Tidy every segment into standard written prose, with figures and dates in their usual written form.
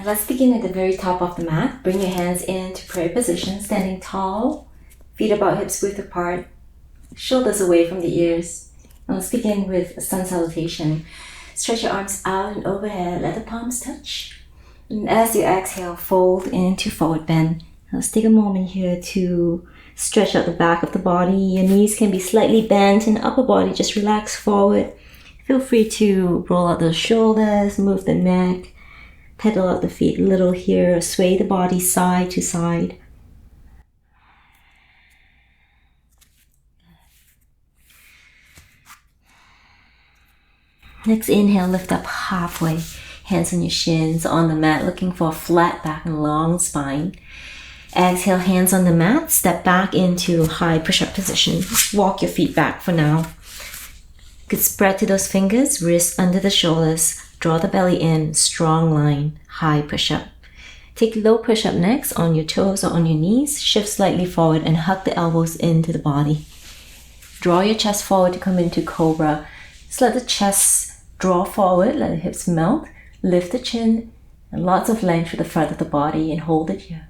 Let's begin at the very top of the mat. Bring your hands into prayer position, standing tall, feet about hips width apart, shoulders away from the ears. Now let's begin with a sun salutation. Stretch your arms out and overhead, let the palms touch. And as you exhale, fold into forward bend. Let's take a moment here to stretch out the back of the body. Your knees can be slightly bent and upper body just relax forward. Feel free to roll out the shoulders, move the neck, pedal out the feet a little here, sway the body side to side. Next inhale, lift up halfway. Hands on your shins on the mat, looking for a flat back and long spine. Exhale, hands on the mat, step back into high push-up position. Walk your feet back for now. You could spread to those fingers, wrists under the shoulders. Draw the belly in, strong line, high push-up. Take low push-up next on your toes or on your knees. Shift slightly forward and hug the elbows into the body. Draw your chest forward to come into Cobra. Just let the chest draw forward, let the hips melt. Lift the chin and lots of length to the front of the body and hold it here.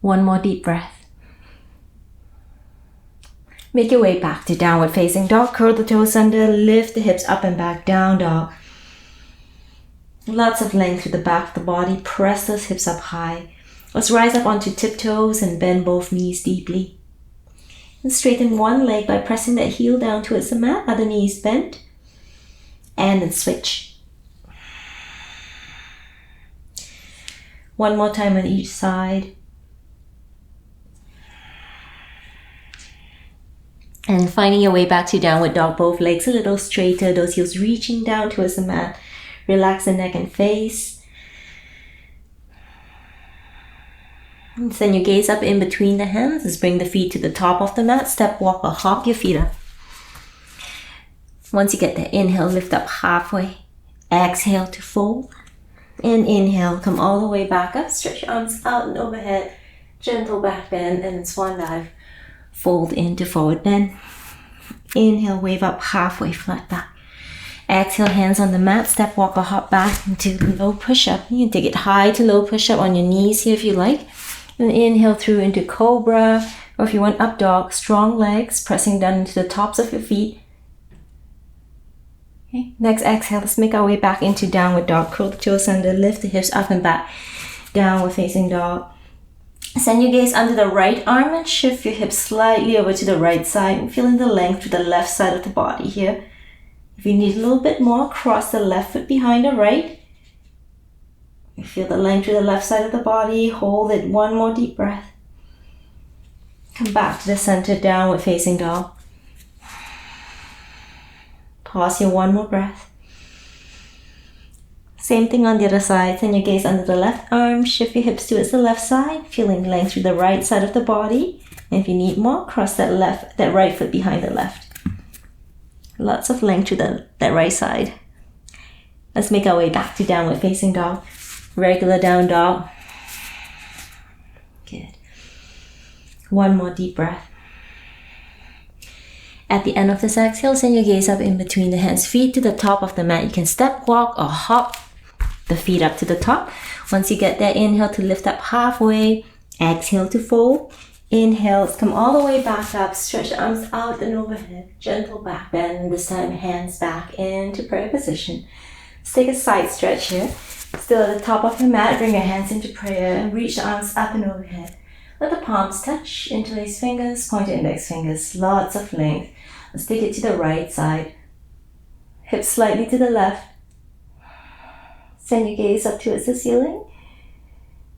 One more deep breath. Make your way back to downward facing dog. Curl the toes under, lift the hips up and back, down dog. Lots of length to the back of the body. Press those hips up high. Let's rise up onto tiptoes and bend both knees deeply. And straighten one leg by pressing that heel down towards the mat, other knees bent. And then switch. One more time on each side. And finding your way back to downward dog, both legs a little straighter, those heels reaching down towards the mat. Relax the neck and face. And send your gaze up in between the hands. Let's bring the feet to the top of the mat. Step, walk, or hop your feet up. Once you get there, inhale, lift up halfway. Exhale to fold. And inhale, come all the way back up. Stretch your arms out and overhead. Gentle back bend and then swan dive. Fold into forward bend. Inhale, wave up halfway, flat back. Exhale, hands on the mat. Step, walk, or hop back into low push-up. You can take it high to low push-up on your knees here if you like. And inhale through into Cobra. Or if you want up dog, strong legs, pressing down into the tops of your feet. Okay. Next exhale, let's make our way back into downward dog. Curl the toes under, lift the hips up and back. Downward facing dog. Send your gaze under the right arm and shift your hips slightly over to the right side and feeling the length to the left side of the body here. If you need a little bit more, cross the left foot behind the right. You feel the length to the left side of the body. Hold it. One more deep breath. Come back to the center, downward facing dog. Pause here, one more breath. Same thing on the other side. Send your gaze under the left arm. Shift your hips towards the left side. Feeling length to the right side of the body. And if you need more, cross that right foot behind the left. Lots of length to that right side. Let's make our way back to downward facing dog. Regular down dog. Good. One more deep breath. At the end of this exhale, send your gaze up in between the hands, feet to the top of the mat. You can step, walk, or hop the feet up to the top. Once you get there, inhale to lift up halfway. Exhale to fold. Inhale, come all the way back up. Stretch the arms out and overhead. Gentle back bend. This time, hands back into prayer position. Let's take a side stretch here. Still at the top of your mat, bring your hands into prayer and reach the arms up and overhead. Let the palms touch, interlace fingers, pointer index fingers, lots of length. Let's take it to the right side. Hips slightly to the left. Send your gaze up towards the ceiling.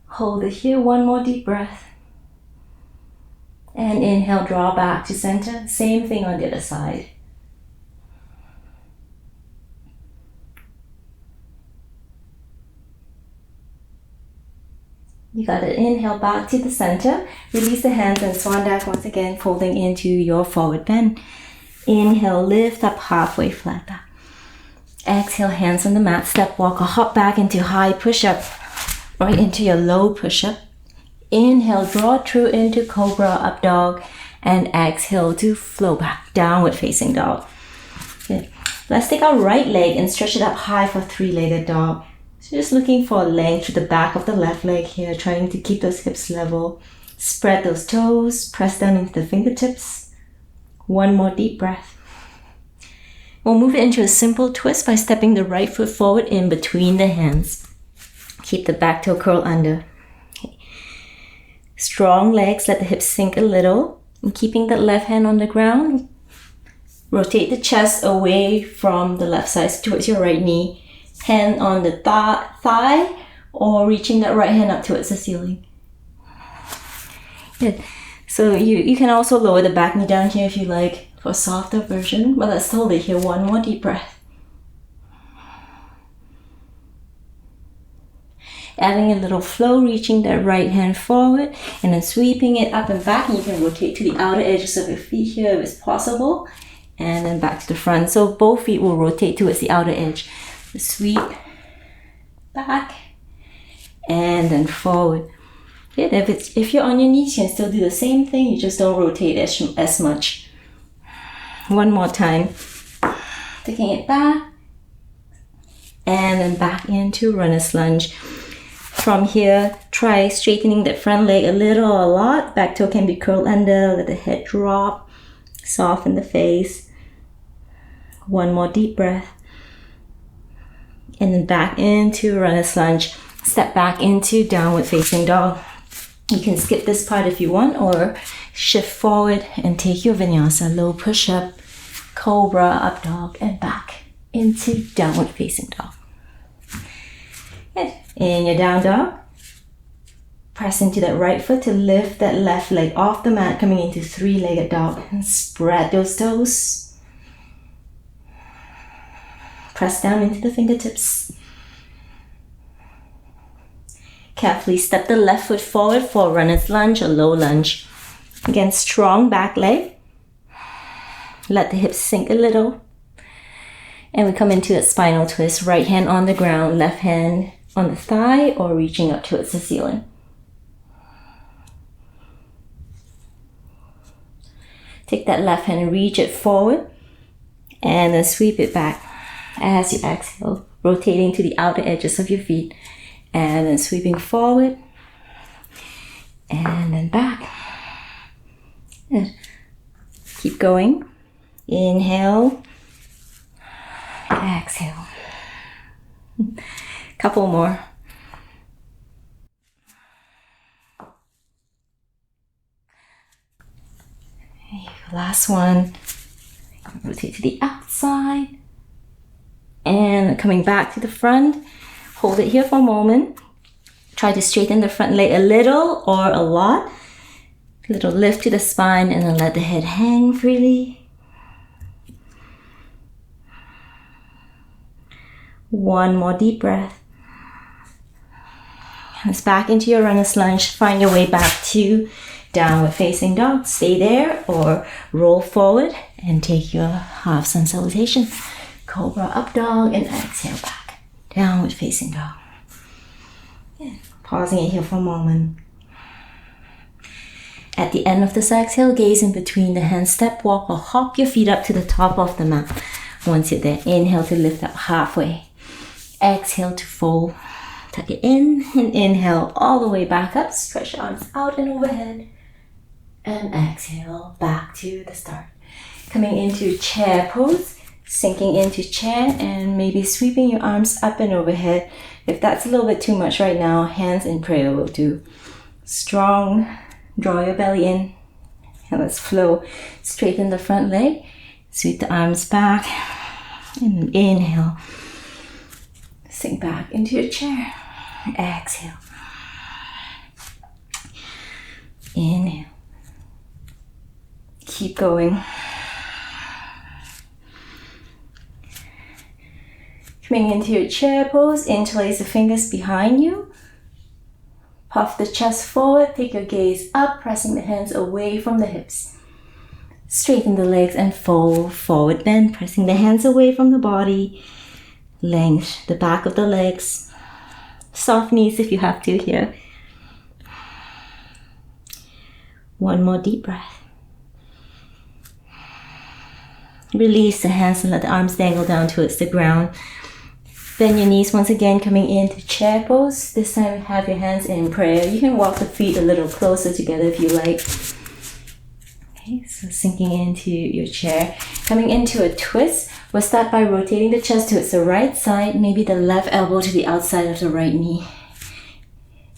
Hold it here, one more deep breath. And inhale, draw back to center. Same thing on the other side. You got it. Inhale back to the center. Release the hands and swan dive once again, folding into your forward bend. Inhale, lift up halfway, flat back. Exhale, hands on the mat. Step, walk, or hop back into high push-up. Right into your low push-up. Inhale, draw through into Cobra, up dog. And exhale to flow back, downward facing dog. Good. Let's take our right leg and stretch it up high for three-legged dog. So just looking for length through the back of the left leg here, trying to keep those hips level. Spread those toes, press down into the fingertips. One more deep breath. We'll move it into a simple twist by stepping the right foot forward in between the hands. Keep the back toe curl under. Okay. Strong legs, let the hips sink a little. And keeping the left hand on the ground, rotate the chest away from the left side towards your right knee. Hand on the thigh or reaching that right hand up towards the ceiling. Good. So you can also lower the back knee down here if you like for a softer version, but let's hold it here. One more deep breath. Adding a little flow, reaching that right hand forward and then sweeping it up and back. And you can rotate to the outer edges of your feet here if it's possible. And then back to the front. So both feet will rotate towards the outer edge. Sweep back and then forward. Good. If you're on your knees, you can still do the same thing. You just don't rotate as much. One more time. Taking it back and then back into runner's lunge. From here, try straightening that front leg a little or a lot. Back toe can be curled under. Let the head drop. Soften the face. One more deep breath. And then back into runner's lunge. Step back into downward facing dog. You can skip this part if you want, or shift forward and take your vinyasa. Low push-up, cobra, up dog, and back into downward facing dog. Good. In your down dog, press into that right foot to lift that left leg off the mat, coming into three-legged dog. And spread those toes. Press down into the fingertips. Carefully step the left foot forward for runner's lunge or low lunge. Again, strong back leg. Let the hips sink a little. And we come into a spinal twist. Right hand on the ground, left hand on the thigh or reaching up towards the ceiling. Take that left hand and reach it forward. And then sweep it back as you exhale, rotating to the outer edges of your feet. And then sweeping forward. And then back. Good. Keep going. Inhale. Exhale. Couple more. Last one. Rotate to the outside. And coming back to the front. Hold it here for a moment. Try to straighten the front leg a little or a lot. Little lift to the spine and then let the head hang freely. One more deep breath. Hands back into your runner's lunge. Find your way back to downward facing dog. Stay there or roll forward and take your half sun salutation. Cobra up dog and exhale back. Downward facing dog. Yeah. Pausing it here for a moment. At the end of this exhale, gaze in between the hands, step, walk, or hop your feet up to the top of the mat. Once you're there, inhale to lift up halfway. Exhale to fold. Tuck it in and inhale all the way back up. Stretch your arms out and overhead. And exhale back to the start. Coming into chair pose. Sinking into chair and maybe sweeping your arms up and overhead. If that's a little bit too much right now, hands in prayer will do. Strong, draw your belly in. And let's flow. Straighten the front leg. Sweep the arms back. And inhale. Sink back into your chair. Exhale. Inhale. Keep going. Coming into your chair pose, interlace the fingers behind you. Puff the chest forward, take your gaze up, pressing the hands away from the hips. Straighten the legs and fold forward bend, pressing the hands away from the body. Length the back of the legs. Soft knees if you have to here. One more deep breath. Release the hands and let the arms dangle down towards the ground. Bend your knees once again, coming into chair pose. This time have your hands in prayer. You can walk the feet a little closer together if you like. Okay, so sinking into your chair. Coming into a twist, we'll start by rotating the chest towards the right side, maybe the left elbow to the outside of the right knee.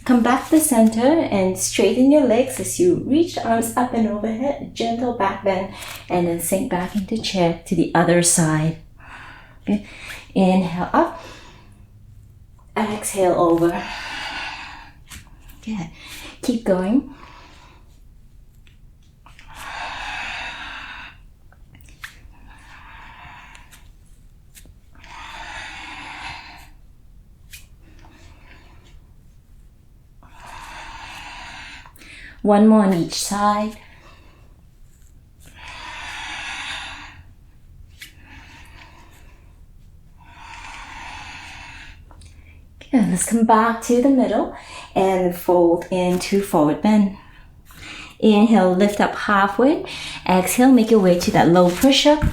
Come back to the center and straighten your legs as you reach the arms up and overhead, gentle back bend, and then sink back into chair to the other side. Okay. Inhale up, exhale over. Good. Keep going. One more on each side. Good. Let's come back to the middle and fold into forward bend. Inhale, lift up halfway. Exhale, make your way to that low push-up.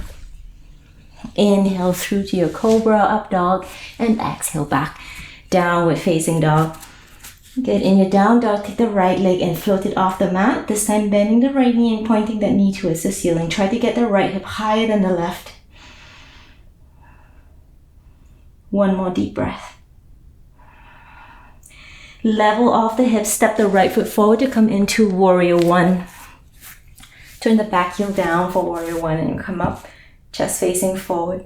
Inhale through to your Cobra, up dog, and exhale back. Downward facing dog. Good. In your down dog, take the right leg and float it off the mat. This time bending the right knee and pointing that knee towards the ceiling. Try to get the right hip higher than the left. One more deep breath. Level off the hips, step the right foot forward to come into warrior one. Turn the back heel down for warrior one and come up, chest facing forward.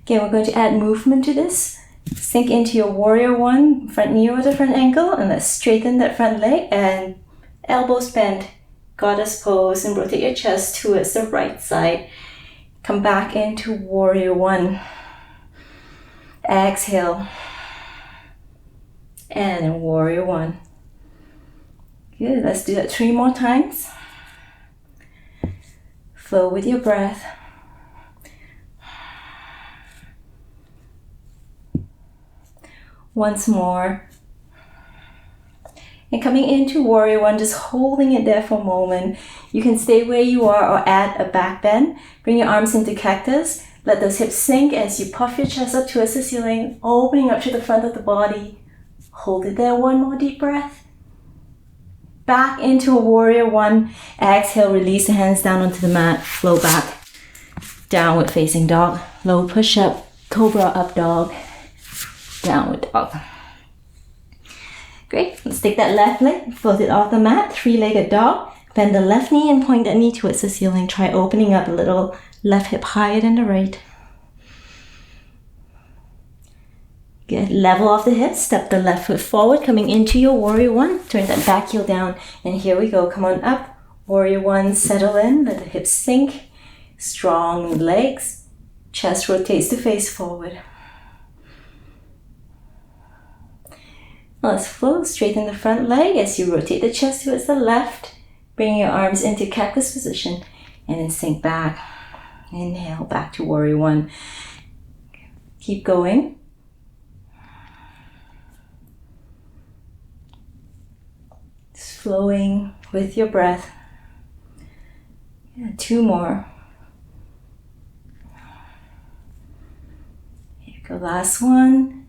Okay, we're going to add movement to this. Sink into your warrior one, front knee over the front ankle, and let's straighten that front leg and elbows bend, goddess pose, and rotate your chest towards the right side. Come back into warrior one. Exhale. And then warrior one. Good, let's do that 3 more times. Flow with your breath. Once more. And coming into warrior one, just holding it there for a moment. You can stay where you are or add a back bend. Bring your arms into cactus. Let those hips sink as you puff your chest up towards the ceiling, opening up to the front of the body. Hold it there, one more deep breath. Back into a warrior one. Exhale, release the hands down onto the mat. Flow back. Downward facing dog. Low push up. Cobra, up dog. Downward dog. Great. Let's take that left leg, float it off the mat, 3-legged dog. Bend the left knee and point that knee towards the ceiling. Try opening up a little, left hip higher than the right. Good. Level off the hips, step the left foot forward, coming into your warrior one. Turn that back heel down, and here we go. Come on up. Warrior one, settle in, let the hips sink. Strong legs. Chest rotates to face forward. Let's flow, straighten the front leg as you rotate the chest towards the left. Bring your arms into cactus position and then sink back. Inhale, back to warrior one. Keep going. Just flowing with your breath. Yeah, 2 more. Here we go, last one.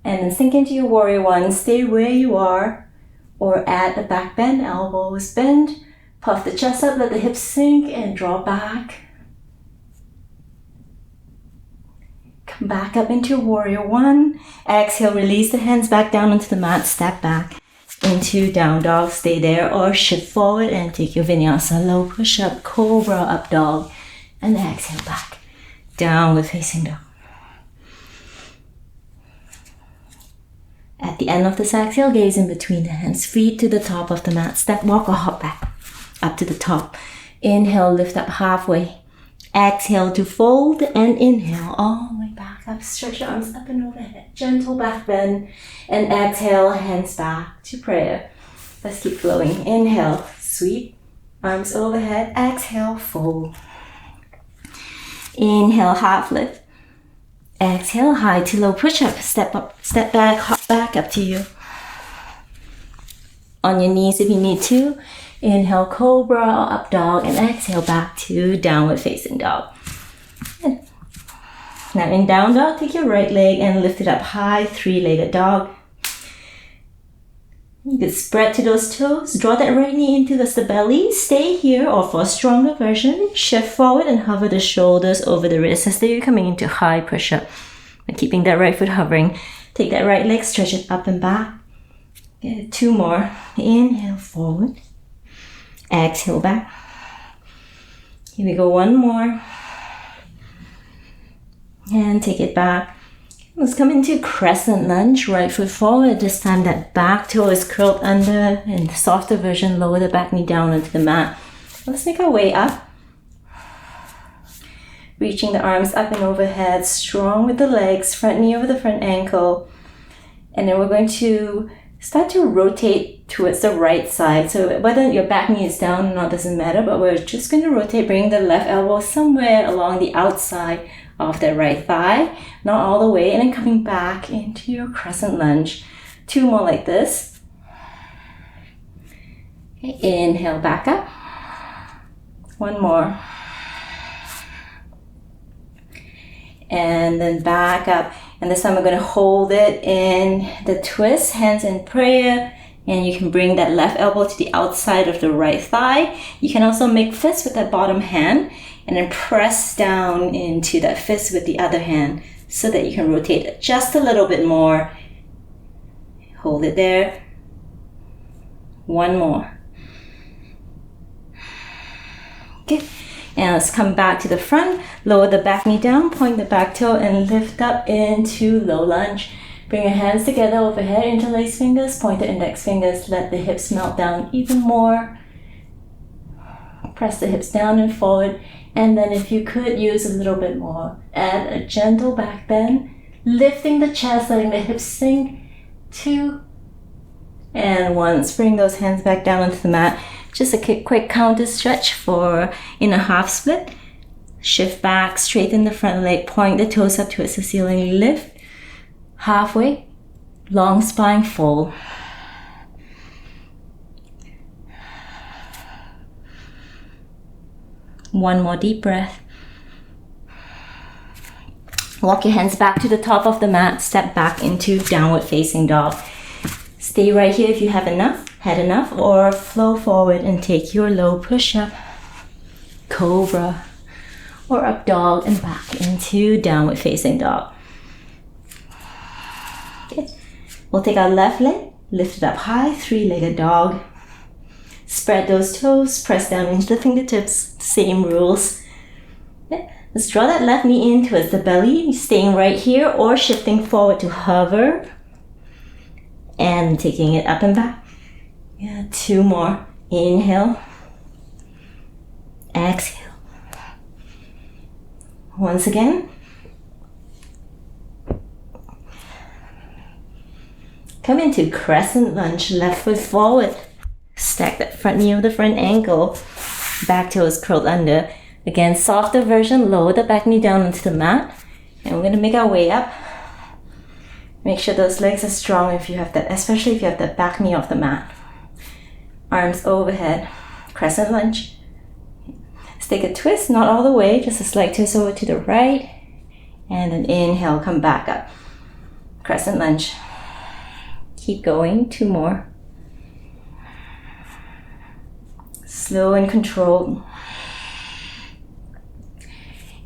And then sink into your warrior one. Stay where you are or add a back bend, elbows bend. Puff the chest up, let the hips sink and draw back. Come back up into warrior one. Exhale, release the hands back down onto the mat. Step back into down dog. Stay there or shift forward and take your vinyasa. Low push up, cobra, up dog. And exhale back. Downward facing dog. At the end of this exhale, gaze in between the hands, feet to the top of the mat. Step, walk or hop back up to the top. Inhale, lift up halfway. Exhale to fold and inhale all the way back up. Stretch your arms up and overhead. Gentle back bend. And exhale, hands back to prayer. Let's keep flowing. Inhale, sweep. Arms overhead. Exhale, fold. Inhale, half lift. Exhale, high to low push up. Step up, step back, hop back, up to you. on your knees if you need to. Inhale, Cobra or Up Dog, and exhale back to Downward Facing Dog. Good. Now in Down Dog, take your right leg and lift it up high, three-legged dog. You can spread to those toes, draw that right knee into the belly, stay here, or for a stronger version, shift forward and hover the shoulders over the wrists as though you're coming into high push-up. And keeping that right foot hovering, take that right leg, stretch it up and back. Get 2 more. Inhale forward, exhale back. Here we go, 1 more. And take it back. Let's come into Crescent Lunge, right foot forward. This time that back toe is curled under, and the softer version, lower the back knee down onto the mat. Let's make our way up. Reaching the arms up and overhead, strong with the legs, front knee over the front ankle. And then we're going to start to rotate towards the right side. So whether your back knee is down or not doesn't matter, but we're just going to rotate, bringing the left elbow somewhere along the outside of the right thigh, not all the way, and then coming back into your Crescent Lunge. 2 more like this. Okay, inhale, back up. 1 more. And then back up. And this time we're going to hold it in the twist, hands in prayer. And you can bring that left elbow to the outside of the right thigh. You can also make fists with that bottom hand and then press down into that fist with the other hand so that you can rotate it just a little bit more. Hold it there. 1 more. Okay. And let's come back to the front. Lower the back knee down, point the back toe, and lift up into low lunge. Bring your hands together overhead, interlace fingers, point the index fingers, let the hips melt down even more. Press the hips down and forward. And then if you could use a little bit more, add a gentle back bend, lifting the chest, letting the hips sink. 2 and 1. Bring those hands back down onto the mat. Just a quick counter stretch for in a half split. Shift back, straighten the front leg, point the toes up towards the ceiling, lift. Halfway, long spine fold. One more deep breath. Walk your hands back to the top of the mat, step back into Downward Facing Dog. Stay right here if you have enough, had enough, or flow forward and take your low push-up, Cobra, or Up Dog and back into Downward Facing Dog. Okay. We'll take our left leg, lift it up high, 3-legged dog. Spread those toes, press down into the fingertips, same rules. Okay. Let's draw that left knee in towards the belly, staying right here or shifting forward to hover. And taking it up and back. Yeah, 2 more. Inhale. Exhale. Once again. Come into Crescent Lunge, left foot forward. Stack that front knee over the front ankle. Back toes curled under. Again, softer version, lower the back knee down onto the mat. And we're going to make our way up. Make sure those legs are strong if you have that, especially if you have that back knee off the mat. Arms overhead, Crescent Lunge. Let's take a twist, not all the way, just a slight twist over to the right. And then inhale, come back up. Crescent Lunge. Keep going, 2 more. Slow and controlled.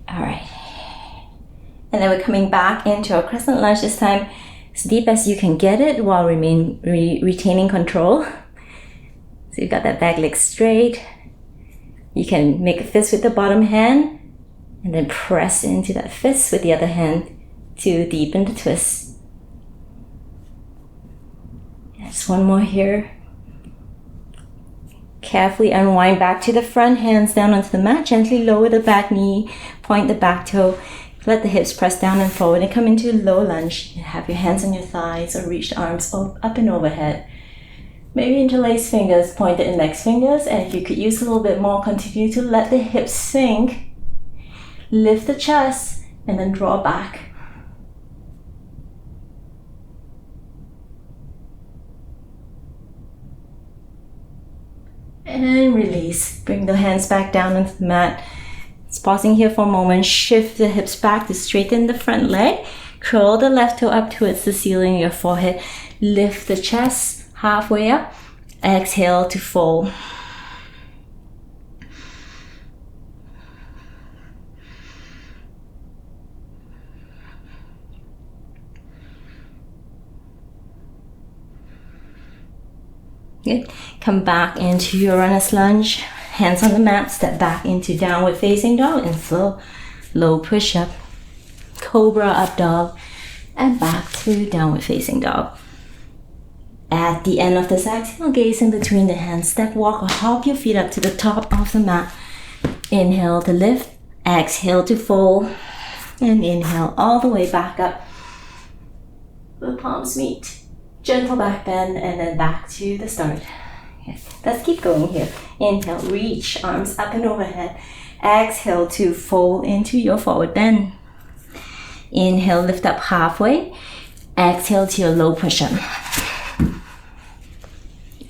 All right. And then we're coming back into our Crescent Lunge this time, as deep as you can get it while retaining control. So you've got that back leg straight. You can make a fist with the bottom hand and then press into that fist with the other hand to deepen the twist. Just 1 more here. Carefully unwind back to the front, hands down onto the mat. Gently lower the back knee, point the back toe. Let the hips press down and forward and come into low lunge. And have your hands on your thighs or reach the arms up and overhead. Maybe interlace fingers, point the index fingers. And if you could use a little bit more, continue to let the hips sink. Lift the chest and then draw back. And release. Bring the hands back down onto the mat. Just pausing here for a moment. Shift the hips back to straighten the front leg. Curl the left toe up towards the ceiling of your forehead. Lift the chest halfway up. Exhale to fold. Good. Come back into your runner's lunge. Hands on the mat. Step back into downward facing dog and flow. Low push-up. Cobra up dog. And back to downward facing dog. At the end of this exhale, gaze in between the hands. Step, walk, or hop your feet up to the top of the mat. Inhale to lift. Exhale to fold. And inhale all the way back up. The palms meet. Gentle back bend and then back to the start. Okay. Let's keep going here. Inhale, reach arms up and overhead. Exhale to fold into your forward bend. Inhale, lift up halfway. Exhale to your low push-up.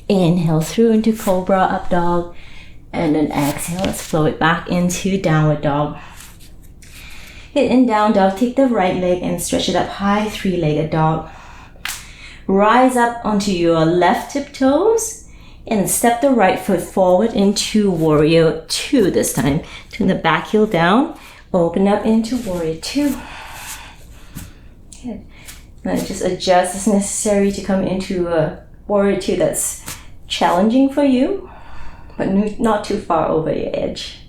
Inhale through into Cobra up dog. And then exhale, let's flow it back into downward dog. In down dog, take the right leg and stretch it up high, three-legged dog. Rise up onto your left tiptoes and step the right foot forward into Warrior 2 this time. Turn the back heel down, open up into Warrior 2. Good. Now just adjust as necessary to come into a Warrior 2 that's challenging for you, but not too far over your edge.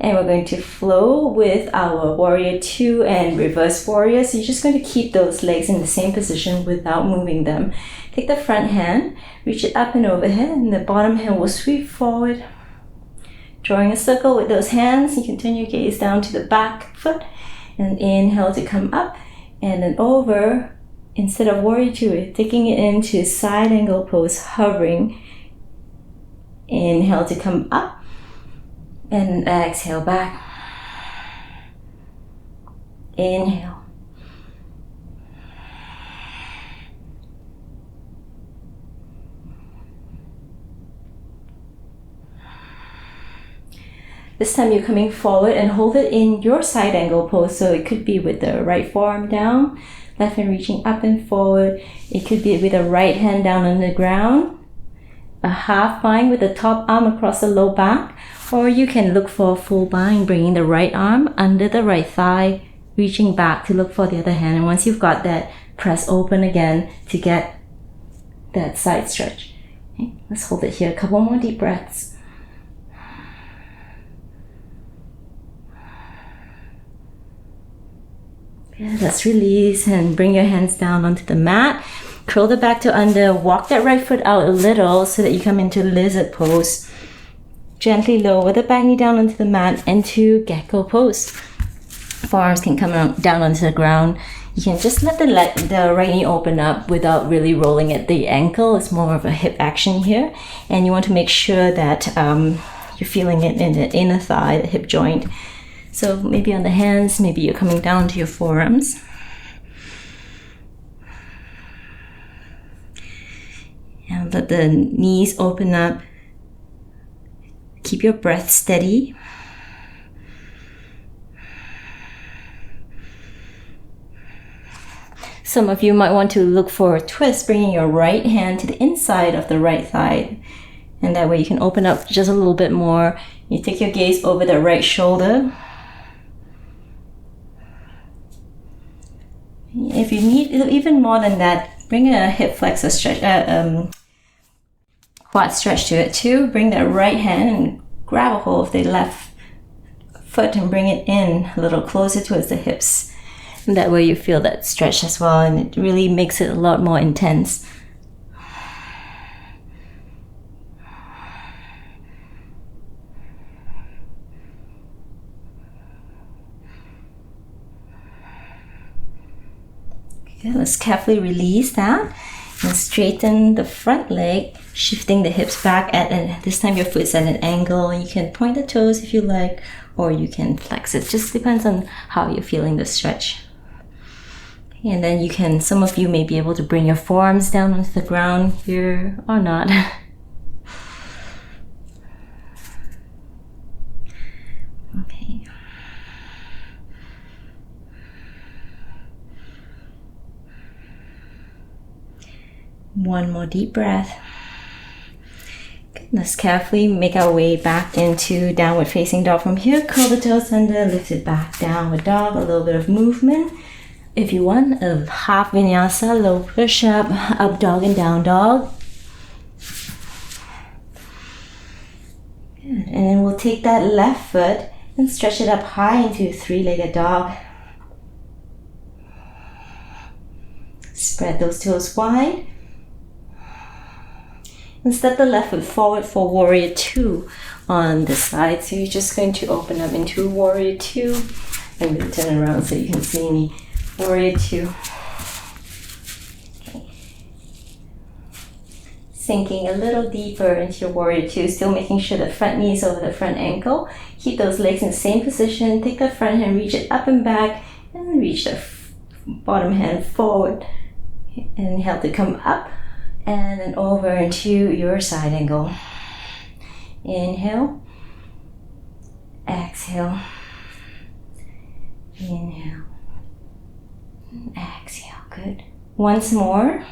And we're going to flow with our Warrior 2 and Reverse Warrior. So you're just going to keep those legs in the same position without moving them. Take the front hand, reach it up and overhead, and the bottom hand will sweep forward. Drawing a circle with those hands, you can turn your gaze down to the back foot, and inhale to come up, and then over. Instead of Warrior 2, taking it into side angle pose, hovering. Inhale to come up. And exhale back. Inhale. This time you're coming forward and hold it in your side angle pose. So it could be with the right forearm down, left hand reaching up and forward. It could be with the right hand down on the ground. A half bind with the top arm across the low back. Or you can look for a full bind, bringing the right arm under the right thigh, reaching back to look for the other hand. And once you've got that, press open again to get that side stretch. Okay, let's hold it here. A couple more deep breaths. Yeah, let's release and bring your hands down onto the mat. Curl the back to under. Walk that right foot out a little so that you come into lizard pose. Gently lower the back knee down onto the mat into Gecko pose. Forearms can come down onto the ground. You can just let the right knee open up without really rolling at the ankle. It's more of a hip action here. And you want to make sure that you're feeling it in the inner thigh, the hip joint. So maybe on the hands, maybe you're coming down to your forearms. And let the knees open up. Keep your breath steady. Some of you might want to look for a twist, bringing your right hand to the inside of the right thigh. And that way you can open up just a little bit more. You take your gaze over the right shoulder. If you need even more than that, bring a hip flexor stretch, quad stretch to it too. Bring that right hand and grab a hold of the left foot and bring it in a little closer towards the hips. And that way you feel that stretch as well, and it really makes it a lot more intense. Okay, let's carefully release that. And straighten the front leg, shifting the hips back and this time your foot's at an angle. You can point the toes if you like, or you can flex it. Just depends on how you're feeling the stretch. And then some of you may be able to bring your forearms down onto the ground here or not. One more deep breath. Let's carefully make our way back into downward facing dog from here. Curl the toes under, lift it back, downward dog, a little bit of movement. If you want, a half vinyasa, low push-up, up dog and down dog. Good. And then we'll take that left foot and stretch it up high into a three-legged dog. Spread those toes wide. And step the left foot forward for Warrior 2 on this side. So you're just going to open up into Warrior 2. I'm going to turn around so you can see me. Warrior 2. Okay. Sinking a little deeper into your Warrior 2. Still making sure the front knee is over the front ankle. Keep those legs in the same position. Take the front hand, reach it up and back. And reach the bottom hand forward. Inhale to come up. And then over into your side angle. Inhale. Exhale. Inhale. Exhale. Good. Once more.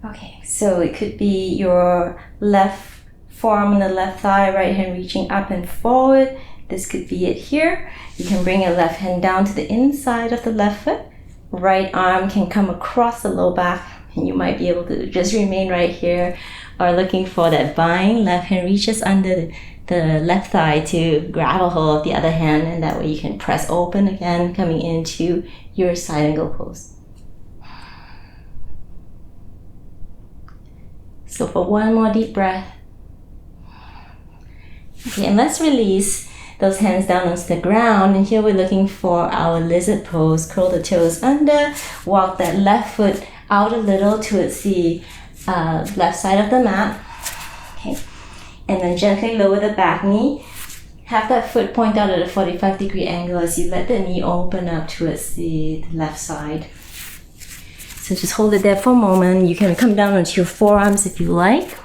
Okay, so it could be your left forearm on the left thigh, right hand reaching up and forward. This could be it here. You can bring your left hand down to the inside of the left foot. Right arm can come across the low back, and you might be able to just remain right here, or looking for that bind. Left hand reaches under the left thigh to grab a hold of the other hand, and that way you can press open again, coming into your side angle pose. So for one more deep breath. Okay, and let's release those hands down onto the ground, and here we're looking for our lizard pose. Curl the toes under, walk that left foot out a little towards the left side of the mat. Okay, and then gently lower the back knee. Have that foot point out at a 45-degree angle as you let the knee open up towards the left side. So just hold it there for a moment. You can come down onto your forearms if you like.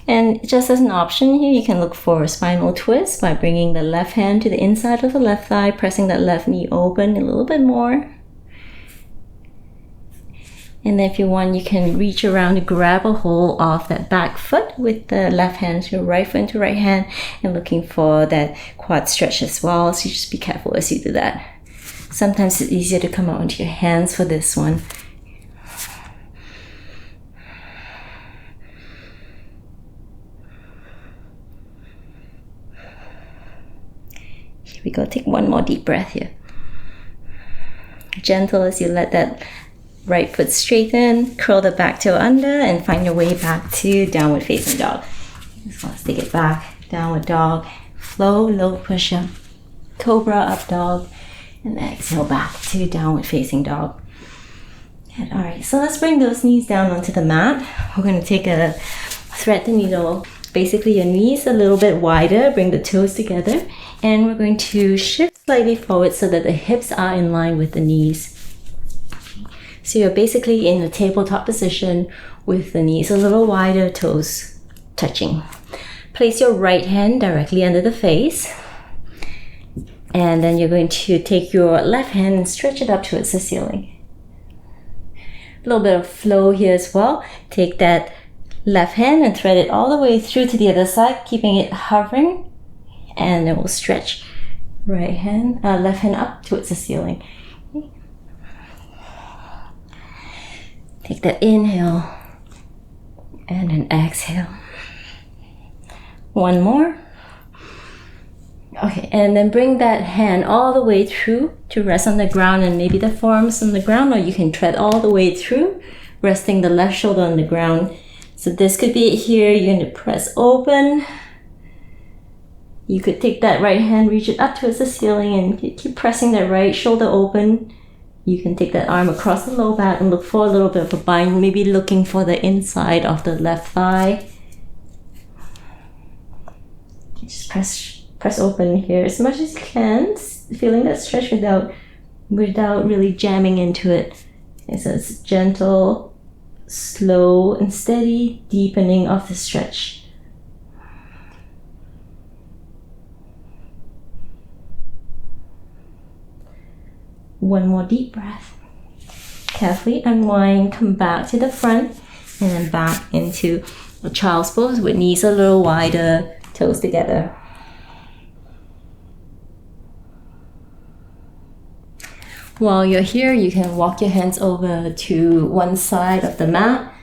And just as an option here, you can look for a spinal twist by bringing the left hand to the inside of the left thigh, pressing that left knee open a little bit more. And then if you want, you can reach around to grab a hold of that back foot with the left hand to right foot into right hand, and looking for that quad stretch as well. So you just be careful as you do that. Sometimes it's easier to come out onto your hands for this one. Here we go. Take one more deep breath here. Gentle as you let that right foot straighten, curl the back toe under, and find your way back to downward facing dog. So let's take it back. Downward dog, flow, low push-up, Cobra, up dog, and exhale back to downward facing dog. Good. All right, so let's bring those knees down onto the mat. We're going to take a thread the needle. Basically, your knees a little bit wider, bring the toes together, and we're going to shift slightly forward so that the hips are in line with the knees. So you're basically in a tabletop position with the knees a little wider, toes touching. Place your right hand directly under the face, and then you're going to take your left hand and stretch it up towards the ceiling. A little bit of flow here as well. Take that left hand and thread it all the way through to the other side, keeping it hovering, and then we'll stretch left hand up towards the ceiling. Okay. Take that inhale and then exhale. One more. Okay, and then bring that hand all the way through to rest on the ground, and maybe the forearms on the ground, or you can tread all the way through, resting the left shoulder on the ground. So this could be it here. You're going to press open. You could take that right hand, reach it up towards the ceiling, and keep pressing that right shoulder open. You can take that arm across the low back and look for a little bit of a bind, maybe looking for the inside of the left thigh. Just press open here as much as you can, feeling that stretch without really jamming into it. And so it's gentle, slow and steady deepening of the stretch. One more deep breath. Carefully unwind, come back to the front, and then back into a child's pose with knees a little wider, toes together. While you're here, you can walk your hands over to one side of the mat,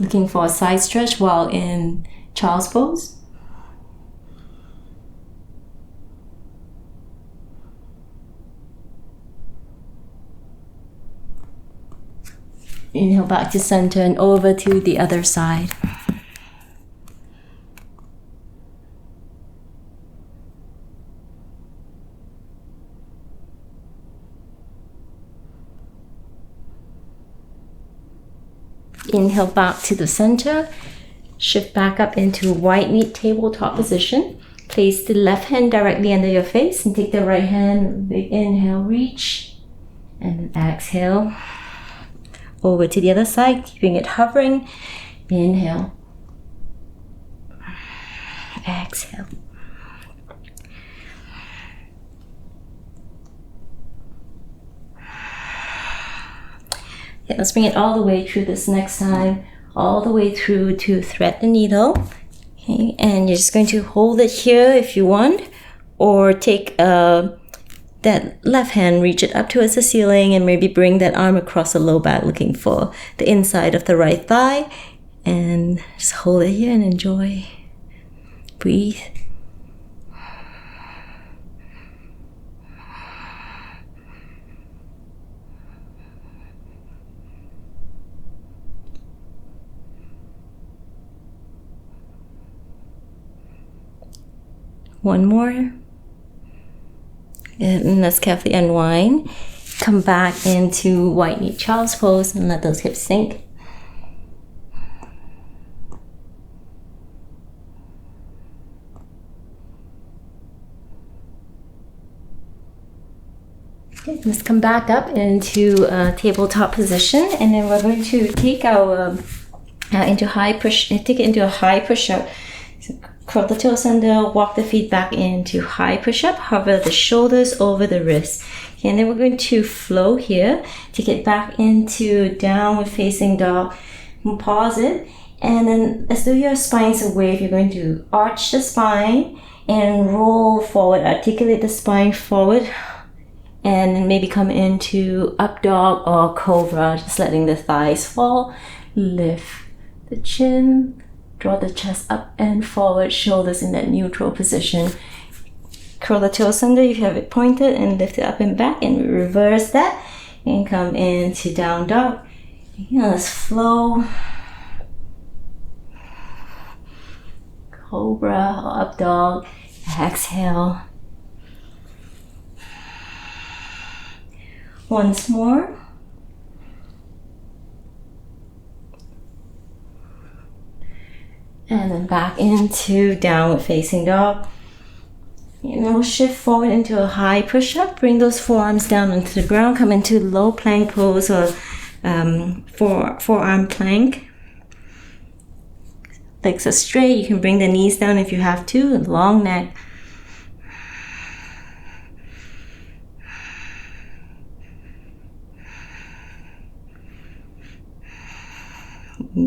looking for a side stretch while in child's pose. Inhale back to center and over to the other side. Inhale back to the center. Shift back up into white meat tabletop position. Place the left hand directly under your face and take the right hand. Big inhale, reach. And then exhale. Over to the other side, keeping it hovering. Inhale. Exhale. Okay, let's bring it all the way through this next time. All the way through to thread the needle. Okay, and you're just going to hold it here if you want. Or take that left hand, reach it up towards the ceiling and maybe bring that arm across the low back looking for the inside of the right thigh. And just hold it here and enjoy. Breathe. One more. And let's carefully unwind. Come back into white knee child's pose and let those hips sink. Okay, let's come back up into tabletop position, and then we're going to take our into high push. Take it into a high push-up. So curl the toes under, walk the feet back into high push-up, hover the shoulders over the wrists. Okay, and then we're going to flow here, take it back into downward facing dog, and pause it, and then as though your spine's a wave, you're going to arch the spine and roll forward, articulate the spine forward, and maybe come into up dog or cobra, just letting the thighs fall, lift the chin, draw the chest up and forward, shoulders in that neutral position. Curl the toes under, you have it pointed, and lift it up and back, and we reverse that and come into down dog. Now let's flow. Cobra or up dog. Exhale. Once more. And then back into downward facing dog. And then we'll shift forward into a high push-up. Bring those forearms down onto the ground. Come into low plank pose or forearm plank. Legs are straight. You can bring the knees down if you have to. Long neck.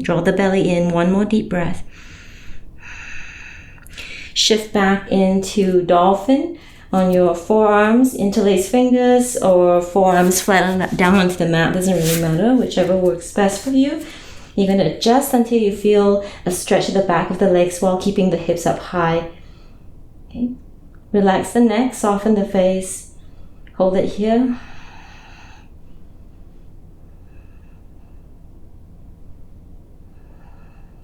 Draw the belly in. One more deep breath. Shift back into dolphin on your forearms, interlace fingers, or forearms flat down onto the mat. Doesn't really matter, whichever works best for you. You're going to adjust until you feel a stretch at the back of the legs while keeping the hips up high. Okay. Relax the neck, soften the face. Hold it here.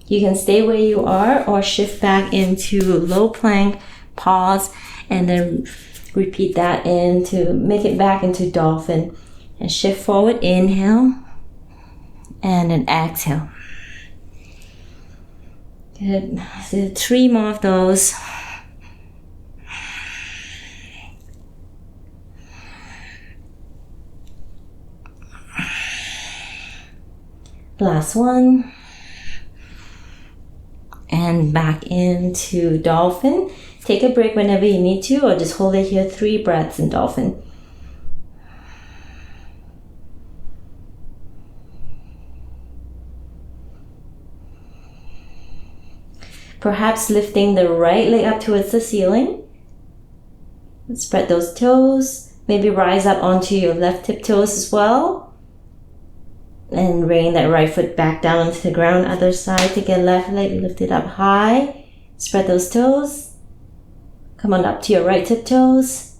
You can stay where you are or shift back into low plank, pause, and then repeat that into, make it back into dolphin. And shift forward, inhale, and then exhale. Good. So 3 more of those. Last one. And back into Dolphin. Take a break whenever you need to, or just hold it here, 3 breaths in Dolphin. Perhaps lifting the right leg up towards the ceiling. Spread those toes. Maybe rise up onto your left tip toes as well. And bring that right foot back down onto the ground. Other side, take your left leg, lift it up high. Spread those toes. Come on up to your right tip toes.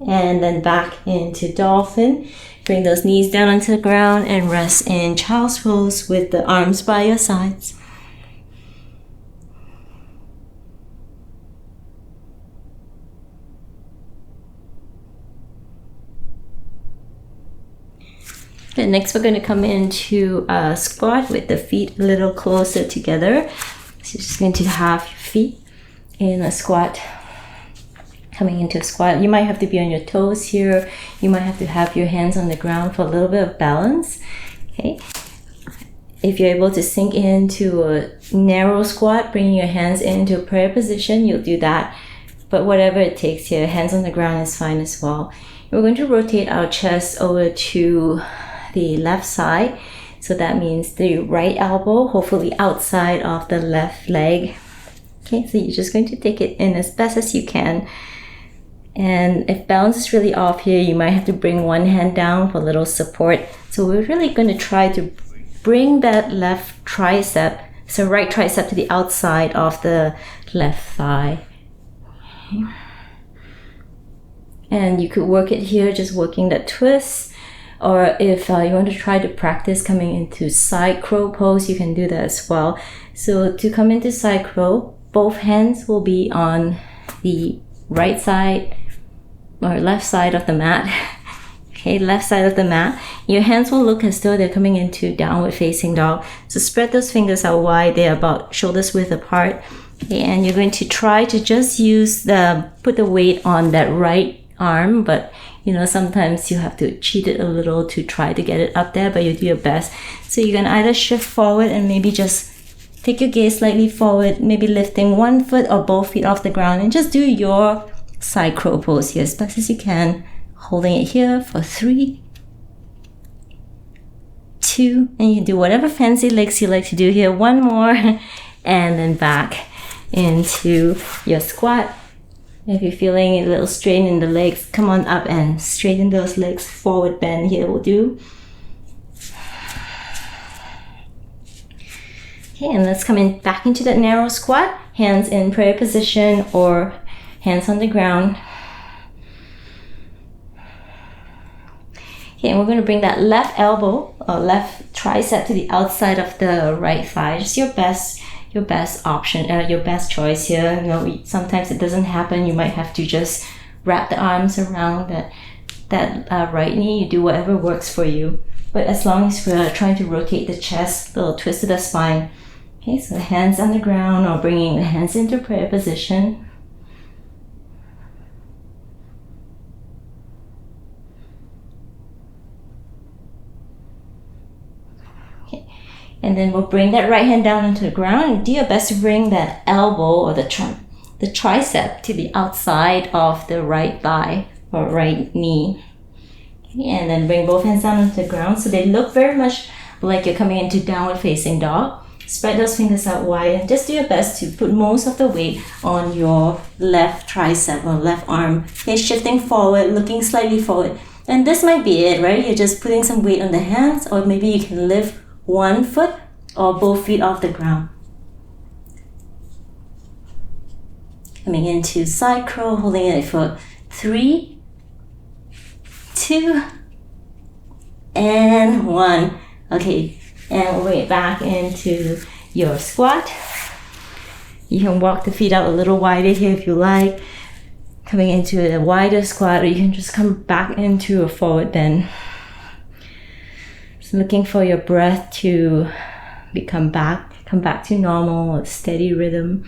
And then back into Dolphin. Bring those knees down onto the ground and rest in Child's Pose with the arms by your sides. And next we're going to come into a squat with the feet a little closer together. So you're just going to have your feet in a squat. Coming into a squat, you might have to be on your toes here. You might have to have your hands on the ground for a little bit of balance. Okay. If you're able to sink into a narrow squat, bringing your hands into a prayer position, you'll do that. But whatever it takes here, hands on the ground is fine as well. We're going to rotate our chest over to the left side. So that means the right elbow, hopefully outside of the left leg. Okay, so you're just going to take it in as best as you can. And if balance is really off here, you might have to bring one hand down for a little support. So we're really going to try to bring that left tricep, so right tricep to the outside of the left thigh. Okay. And you could work it here, just working that twist. Or if you want to try to practice coming into side crow pose, you can do that as well. So to come into side crow, both hands will be on the right side or left side of the mat. Okay, left side of the mat. Your hands will look as though they're coming into downward facing dog. So spread those fingers out wide. They're about shoulders width apart. Okay, and you're going to try to just put the weight on that right arm, but you know, sometimes you have to cheat it a little to try to get it up there, but you do your best. So you can either shift forward and maybe just take your gaze slightly forward, maybe lifting one foot or both feet off the ground, and just do your side crow pose here as best as you can. Holding it here for 3, 2, and you can do whatever fancy legs you like to do here. 1 more, and then back into your squat. If you're feeling a little strain in the legs, come on up and straighten those legs. Forward bend here will do. Okay, and let's come in back into that narrow squat. Hands in prayer position or hands on the ground. Okay, and we're going to bring that left elbow or left tricep to the outside of the right thigh. Just your best option, your best choice here. You know, sometimes it doesn't happen. You might have to just wrap the arms around that right knee. You do whatever works for you. But as long as we're trying to rotate the chest, little twist of the spine. Okay, so hands on the ground or bringing the hands into prayer position. And then we'll bring that right hand down into the ground and do your best to bring that elbow or the tricep to the outside of the right thigh or right knee. Okay, and then bring both hands down into the ground so they look very much like you're coming into downward facing dog. Spread those fingers out wide and just do your best to put most of the weight on your left tricep or left arm. Okay, shifting forward, looking slightly forward. And this might be it, right? You're just putting some weight on the hands, or maybe you can lift one foot or both feet off the ground. Coming into side crow, holding it for 3, 2, and 1. Okay, and we'll bring it back into your squat. You can walk the feet out a little wider here if you like. Coming into a wider squat, or you can just come back into a forward bend. Looking for your breath to come back to normal, a steady rhythm.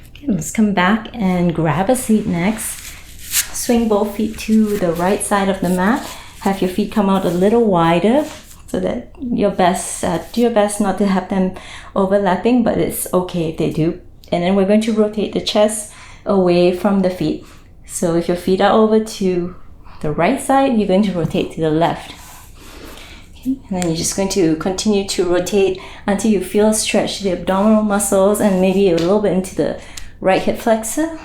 Okay, let's come back and grab a seat next. swing both feet to the right side of the mat. Have your feet come out a little wider so that do your best not to have them overlapping, but it's okay if they do. And then we're going to rotate the chest away from the feet. So if your feet are over to the right side, you're going to rotate to the left. Okay. And then you're just going to continue to rotate until you feel a stretch to the abdominal muscles and maybe a little bit into the right hip flexor.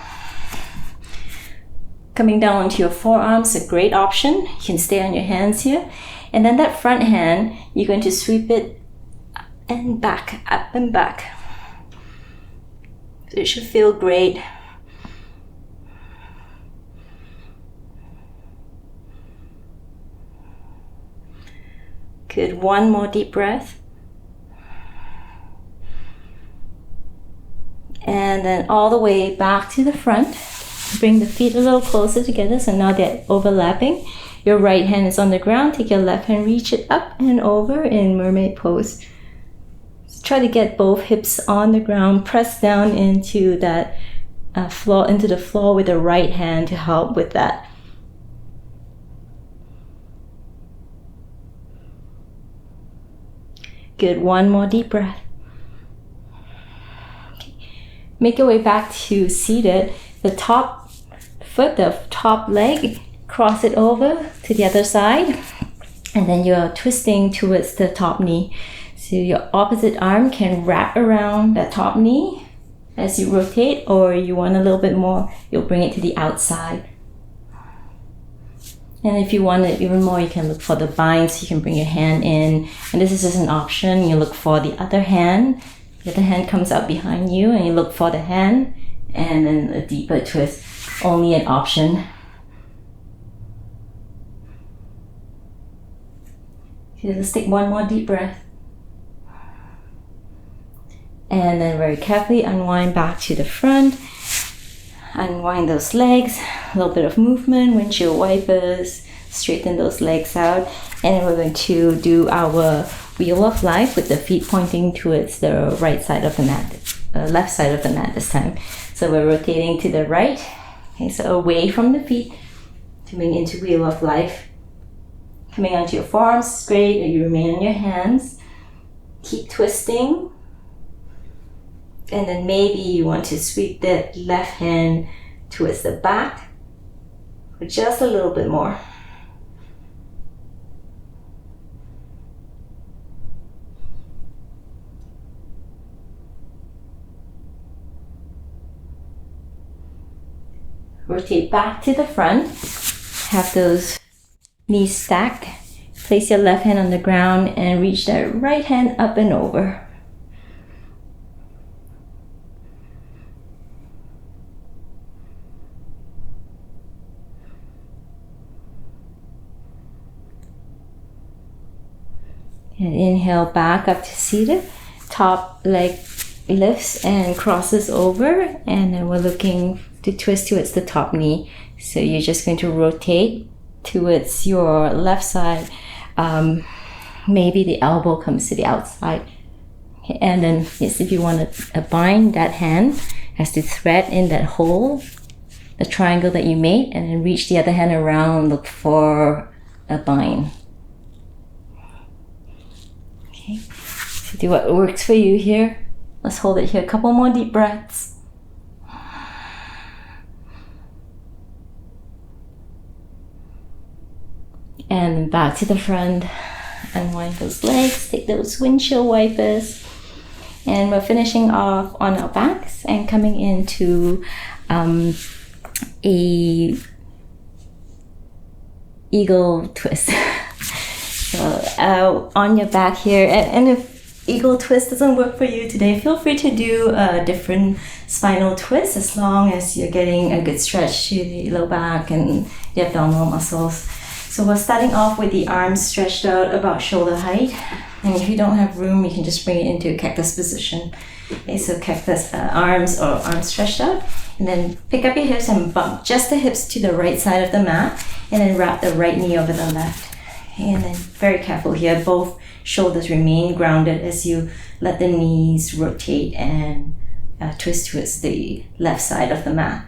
Coming down onto your forearms, a great option. You can stay on your hands here. And then that front hand, you're going to sweep it and back, up and back. So it should feel great. Good, one more deep breath. And then all the way back to the front. Bring the feet a little closer together, so now they're overlapping. Your right hand is on the ground. Take your left hand, reach it up and over in Mermaid Pose. So try to get both hips on the ground. Press down into that floor, into the floor with the right hand to help with that. Good, one more deep breath. Okay. Make your way back to seated. The top foot, the top leg, cross it over to the other side, and then you're twisting towards the top knee. So your opposite arm can wrap around that top knee as you rotate, or you want a little bit more, you'll bring it to the outside. And if you want it even more, you can look for the bind, so you can bring your hand in. And this is just an option. You look for the other hand. The other hand comes up behind you, and you look for the hand, and then a deeper twist. Only an option. Okay, let's take one more deep breath. And then very carefully unwind back to the front. Unwind those legs, a little bit of movement, windshield wipers, straighten those legs out. And then we're going to do our wheel of life with the feet pointing towards the right side of the mat, left side of the mat this time. So we're rotating to the right, okay, so away from the feet, coming into wheel of life. Coming onto your forearms, great, or you remain on your hands. Keep twisting. And then maybe you want to sweep the left hand towards the back for just a little bit more. Rotate back to the front. Have those knees stacked. Place your left hand on the ground and reach that right hand up and over. And inhale back up to seated. Top leg lifts and crosses over, and then we're looking to twist towards the top knee. So you're just going to rotate towards your left side. Maybe the elbow comes to the outside. Okay, and then yes, if you want to bind, that hand has to thread in that hole, the triangle that you made, and then reach the other hand around, look for a bind. Okay, so do what works for you here. Let's hold it here. A couple more deep breaths. And then back to the front. Unwind those legs, take those windshield wipers. And we're finishing off on our backs and coming into a eagle twist. So on your back here, and if eagle twist doesn't work for you today, feel free to do a different spinal twist as long as you're getting a good stretch to the low back and the abdominal muscles. So we're starting off with the arms stretched out about shoulder height. And if you don't have room, you can just bring it into a cactus position. Okay, so cactus arms or arms stretched out. And then pick up your hips and bump just the hips to the right side of the mat. And then wrap the right knee over the left. Okay, and then very careful here, both shoulders remain grounded as you let the knees rotate and twist towards the left side of the mat.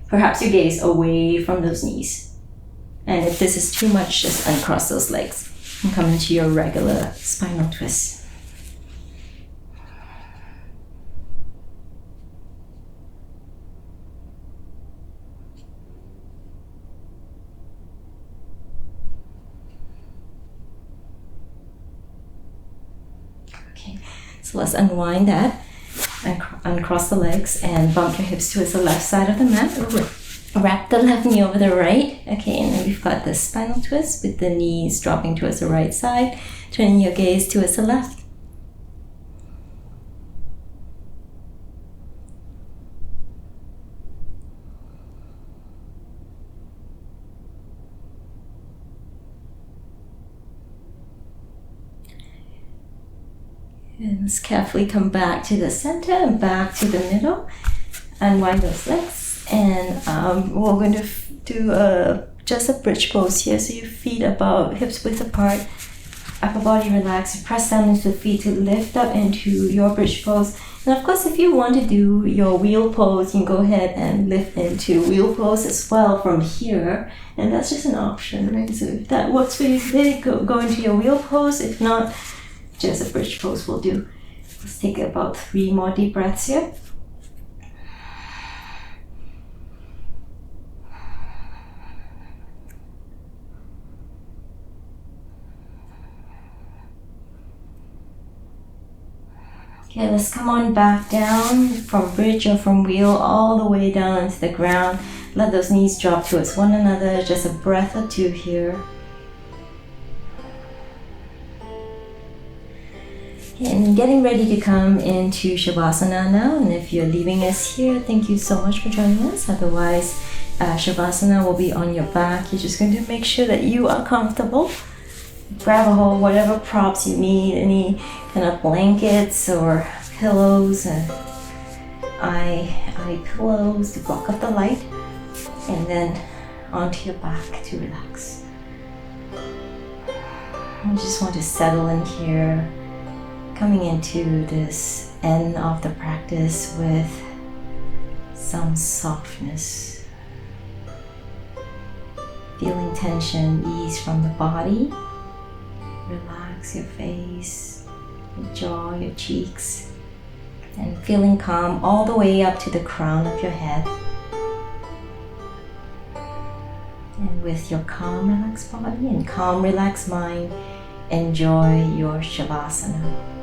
perhaps your gaze away from those knees. And if this is too much, just uncross those legs and come into your regular spinal twist. Okay, so let's unwind that. Uncross the legs and bump your hips towards the left side of the mat. Wrap the left knee over the right. Okay, and then we've got the spinal twist with the knees dropping towards the right side, turning your gaze towards the left. And let's carefully come back to the center and back to the middle. Unwind those legs, and we're going to do just a bridge pose here. So your feet about hips width apart, upper body relaxed. Press down into the feet to lift up into your bridge pose. And of course, if you want to do your wheel pose, you can go ahead and lift into wheel pose as well from here. And that's just an option, right? So if that works for you today, go into your wheel pose. If not, just a bridge pose will do. Let's take about 3 more deep breaths here. Okay, let's come on back down from bridge or from wheel all the way down into the ground. Let those knees drop towards one another. Just a breath or two here. And getting ready to come into Shavasana now. And if you're leaving us here, thank you so much for joining us. Otherwise, Shavasana will be on your back. You're just going to make sure that you are comfortable. Grab a hold, whatever props you need, any kind of blankets or pillows, eye pillows to block up the light, and then onto your back to relax. You just want to settle in here, coming into this end of the practice with some softness. Feeling tension ease from the body. Relax your face, your jaw, your cheeks, and feeling calm all the way up to the crown of your head. And with your calm, relaxed body and calm, relaxed mind, enjoy your Shavasana.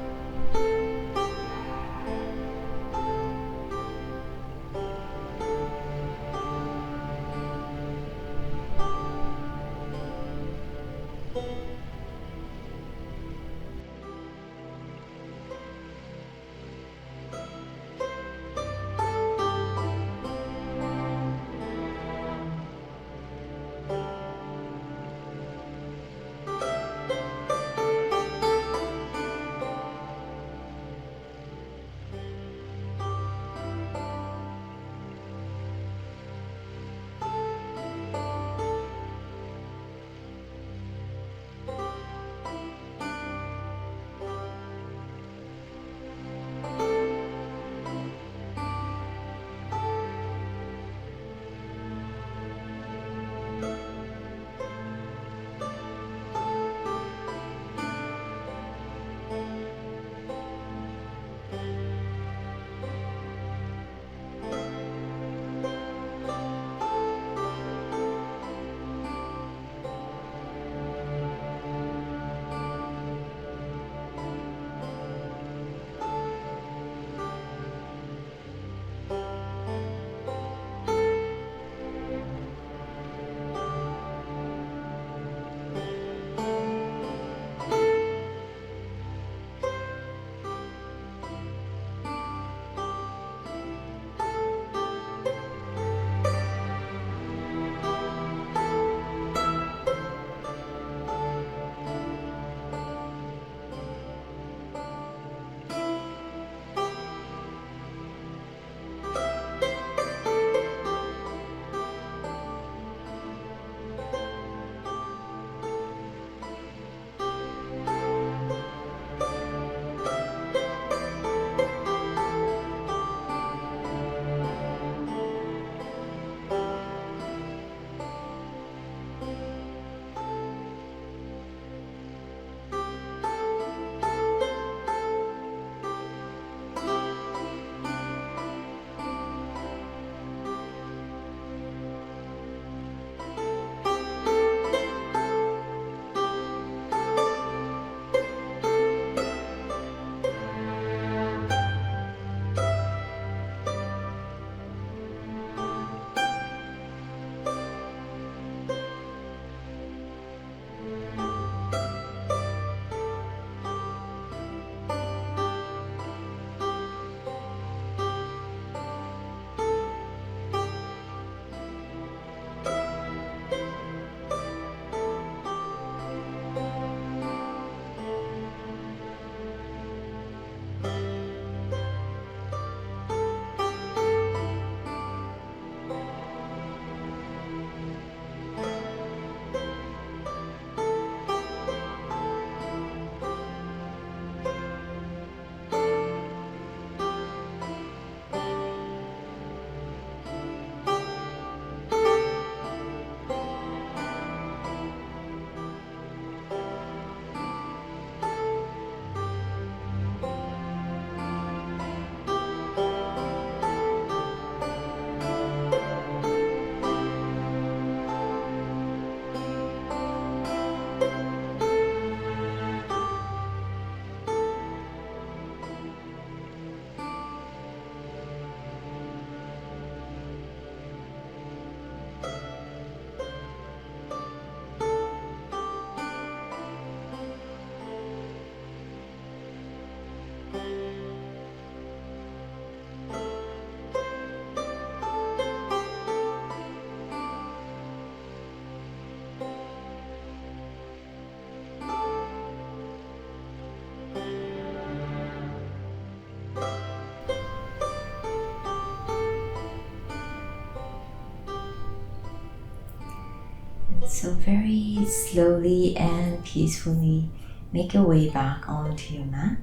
So very slowly and peacefully make your way back onto your mat.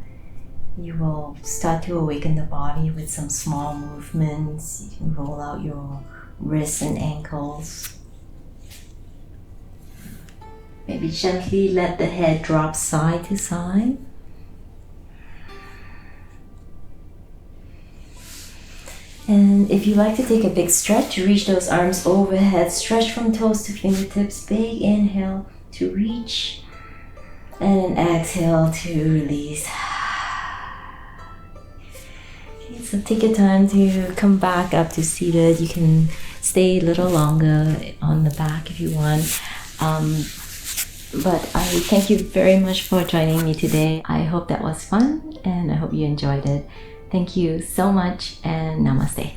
You will start to awaken the body with some small movements. You can roll out your wrists and ankles. Maybe gently let the head drop side to side. And if you like to take a big stretch, reach those arms overhead, stretch from toes to fingertips. Big inhale to reach, and an exhale to release. Okay, so take your time to come back up to seated. You can stay a little longer on the back if you want. But I thank you very much for joining me today. I hope that was fun and I hope you enjoyed it. Thank you so much and namaste.